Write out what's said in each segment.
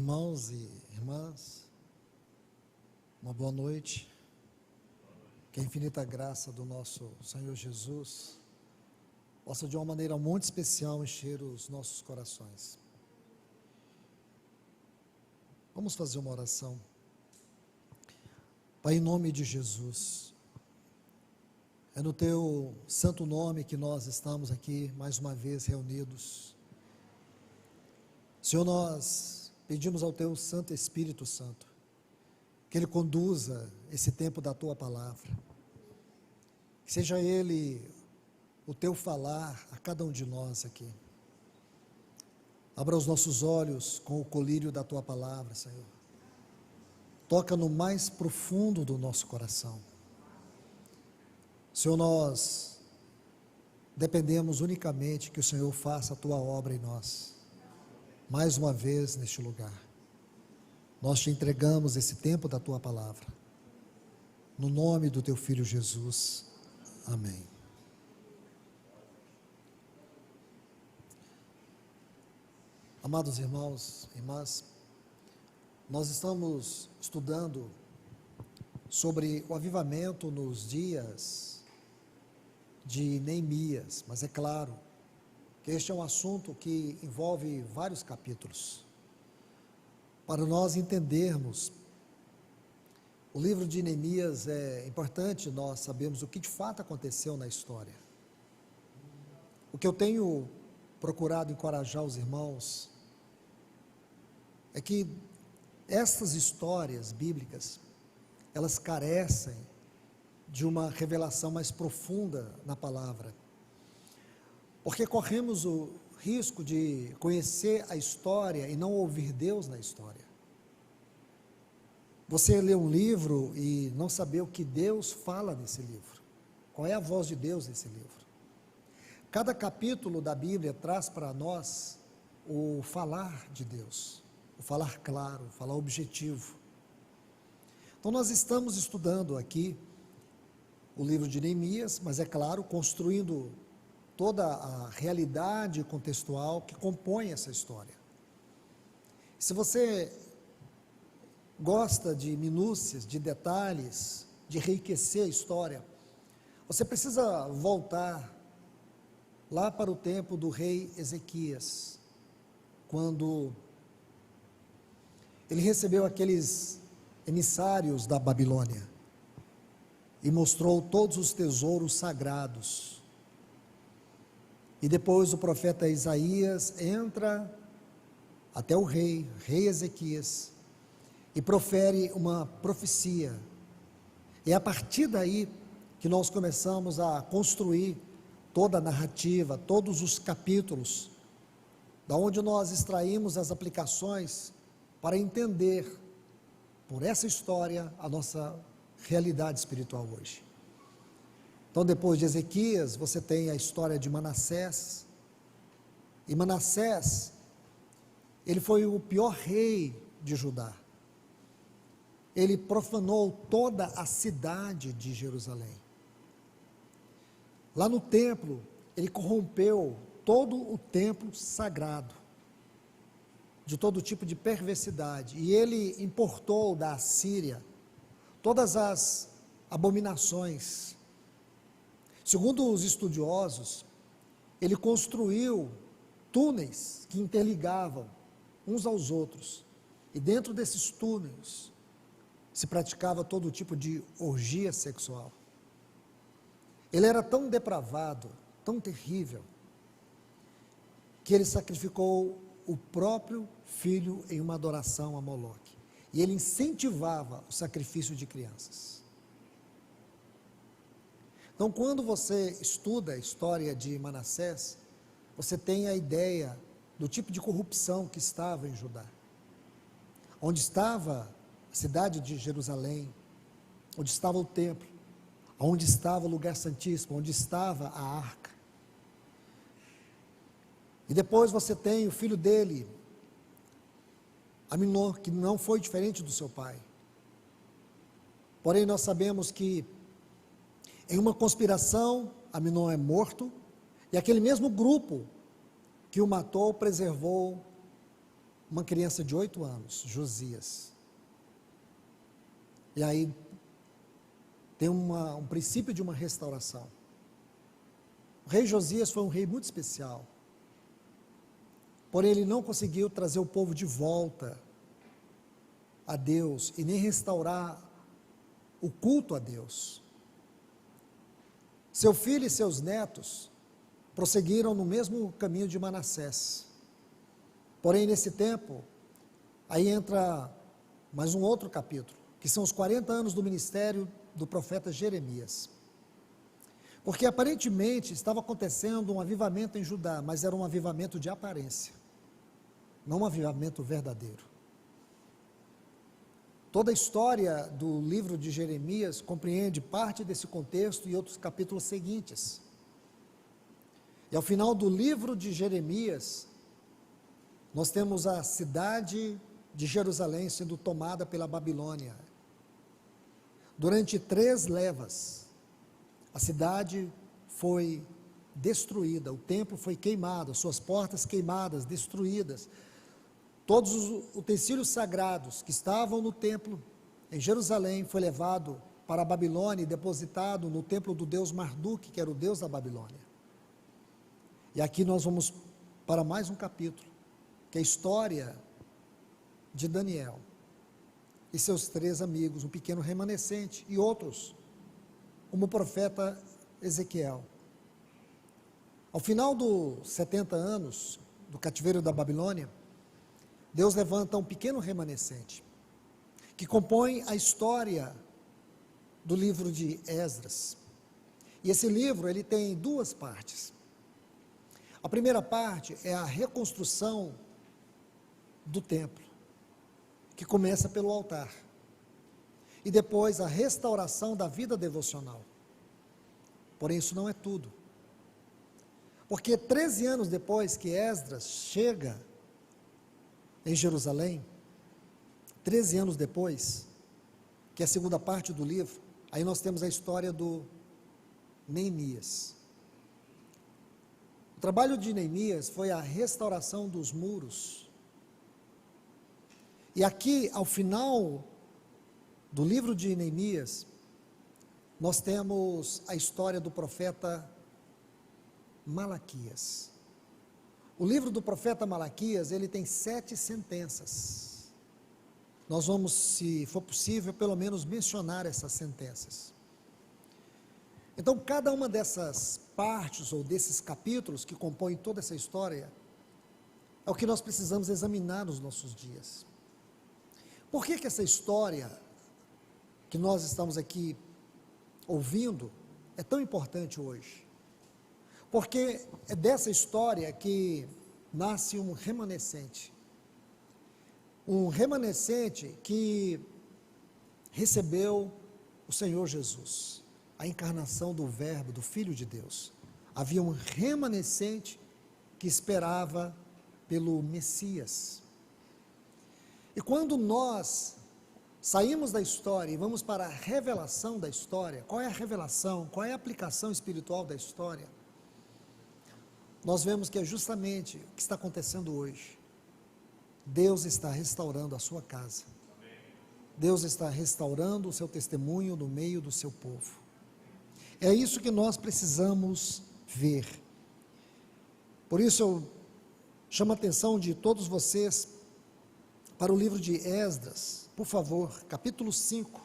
Irmãos e irmãs, uma boa noite. Que a infinita graça do nosso Senhor Jesus possa de uma maneira muito especial encher os nossos corações. Vamos fazer uma oração. Pai, em nome de Jesus, é no teu santo nome que nós estamos aqui mais uma vez reunidos. Senhor, nós pedimos ao teu Santo Espírito Santo que ele conduza esse tempo da tua palavra, que seja ele o teu falar a cada um de nós aqui. Abra os nossos olhos com o colírio da tua palavra, Senhor. Toca no mais profundo do nosso coração. Senhor, nós dependemos unicamente que o Senhor faça a tua obra em nós. Mais uma vez neste lugar, nós te entregamos esse tempo da tua palavra, no nome do teu Filho Jesus, amém. Amados irmãos e irmãs, nós estamos estudando sobre o avivamento nos dias de Neemias, mas é claro que este é um assunto que envolve vários capítulos. Para nós entendermos o livro de Neemias, é importante nós sabermos o que de fato aconteceu na história. O que eu tenho procurado encorajar os irmãos é que essas histórias bíblicas, elas carecem de uma revelação mais profunda na palavra. Porque corremos o risco de conhecer a história e não ouvir Deus na história. Você lê um livro e não saber o que Deus fala nesse livro. Qual é a voz de Deus nesse livro? Cada capítulo da Bíblia traz para nós o falar de Deus, o falar claro, o falar objetivo. Então nós estamos estudando aqui o livro de Neemias, mas é claro, construindo toda a realidade contextual que compõe essa história. Se você gosta de minúcias, de detalhes, de enriquecer a história, você precisa voltar lá para o tempo do rei Ezequias, quando ele recebeu aqueles emissários da Babilônia e mostrou todos os tesouros sagrados. E depois o profeta Isaías entra até o rei Ezequias, e profere uma profecia. E é a partir daí que nós começamos a construir toda a narrativa, todos os capítulos, da onde nós extraímos as aplicações para entender, por essa história, a nossa realidade espiritual hoje. Então, depois de Ezequias, você tem a história de Manassés, e Manassés, ele foi o pior rei de Judá. Ele profanou toda a cidade de Jerusalém. Lá no templo, ele corrompeu todo o templo sagrado, de todo tipo de perversidade, e ele importou da Assíria todas as abominações. Segundo os estudiosos, ele construiu túneis que interligavam uns aos outros, e dentro desses túneis se praticava todo tipo de orgia sexual. Ele era tão depravado, tão terrível, que ele sacrificou o próprio filho em uma adoração a Moloque, e ele incentivava o sacrifício de crianças. Então, quando você estuda a história de Manassés, você tem a ideia do tipo de corrupção que estava em Judá. Onde estava a cidade de Jerusalém, onde estava o templo, onde estava o lugar santíssimo, onde estava a arca. E depois você tem o filho dele, Aminon, que não foi diferente do seu pai. Porém, nós sabemos que em uma conspiração, Aminon é morto, e aquele mesmo grupo que o matou preservou uma criança de 8 anos, Josias. E aí tem um princípio de uma restauração. O rei Josias foi um rei muito especial, porém ele não conseguiu trazer o povo de volta a Deus e nem restaurar o culto a Deus. Seu filho e seus netos prosseguiram no mesmo caminho de Manassés. Porém, nesse tempo, aí entra mais um outro capítulo, que são os 40 anos do ministério do profeta Jeremias. Porque aparentemente estava acontecendo um avivamento em Judá, mas era um avivamento de aparência, não um avivamento verdadeiro. Toda a história do livro de Jeremias compreende parte desse contexto e outros capítulos seguintes. E ao final do livro de Jeremias, nós temos a cidade de Jerusalém sendo tomada pela Babilônia. Durante 3 levas, a cidade foi destruída, o templo foi queimado, suas portas queimadas, destruídas. Todos os utensílios sagrados que estavam no templo em Jerusalém foi levado para a Babilônia e depositado no templo do deus Marduk, que era o deus da Babilônia. E aqui nós vamos para mais um capítulo, que é a história de Daniel e seus 3 amigos, um pequeno remanescente, e outros, como o profeta Ezequiel. Ao final dos 70 anos do cativeiro da Babilônia, Deus levanta um pequeno remanescente, que compõe a história do livro de Esdras. E esse livro, ele tem 2 partes. A primeira parte é a reconstrução do templo, que começa pelo altar. E depois a restauração da vida devocional. Porém, isso não é tudo. Porque 13 anos depois que Esdras chega em Jerusalém, 13 anos depois, que é a segunda parte do livro, aí nós temos a história do Neemias. O trabalho de Neemias foi a restauração dos muros. E aqui, ao final do livro de Neemias, nós temos a história do profeta Malaquias. O livro do profeta Malaquias, ele tem 7 sentenças. Nós vamos, se for possível, pelo menos mencionar essas sentenças. Então, cada uma dessas partes, ou desses capítulos que compõem toda essa história, é o que nós precisamos examinar nos nossos dias. Por que essa história que nós estamos aqui ouvindo é tão importante hoje? Porque é dessa história que nasce um remanescente que recebeu o Senhor Jesus, a encarnação do Verbo, do Filho de Deus. Havia um remanescente que esperava pelo Messias. E quando nós saímos da história e vamos para a revelação da história, qual é a revelação, qual é a aplicação espiritual da história? Nós vemos que é justamente o que está acontecendo hoje. Deus está restaurando a sua casa. Deus está restaurando o seu testemunho no meio do seu povo. É isso que nós precisamos ver. Por isso eu chamo a atenção de todos vocês para o livro de Esdras, por favor, capítulo 5.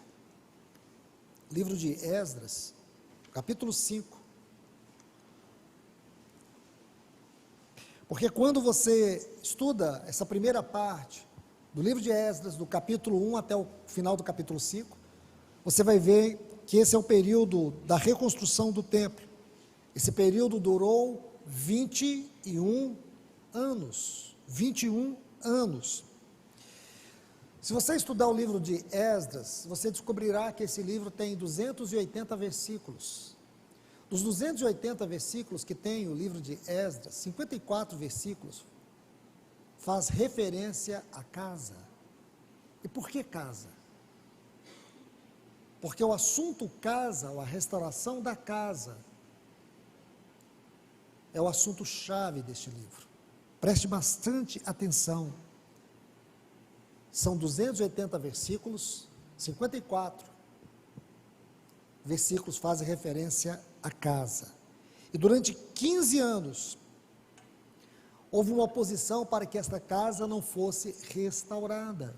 Livro de Esdras, capítulo 5. Porque quando você estuda essa primeira parte do livro de Esdras, do capítulo 1 até o final do capítulo 5, você vai ver que esse é o período da reconstrução do templo. Esse período durou 21 anos. 21 anos. Se você estudar o livro de Esdras, você descobrirá que esse livro tem 280 versículos. Dos 280 versículos que tem o livro de Esdras, 54 versículos faz referência à casa. E por que casa? Porque o assunto casa, ou a restauração da casa, é o assunto chave deste livro. Preste bastante atenção. São 280 versículos, 54 versículos fazem referência à casa. E durante 15 anos, houve uma oposição para que esta casa não fosse restaurada.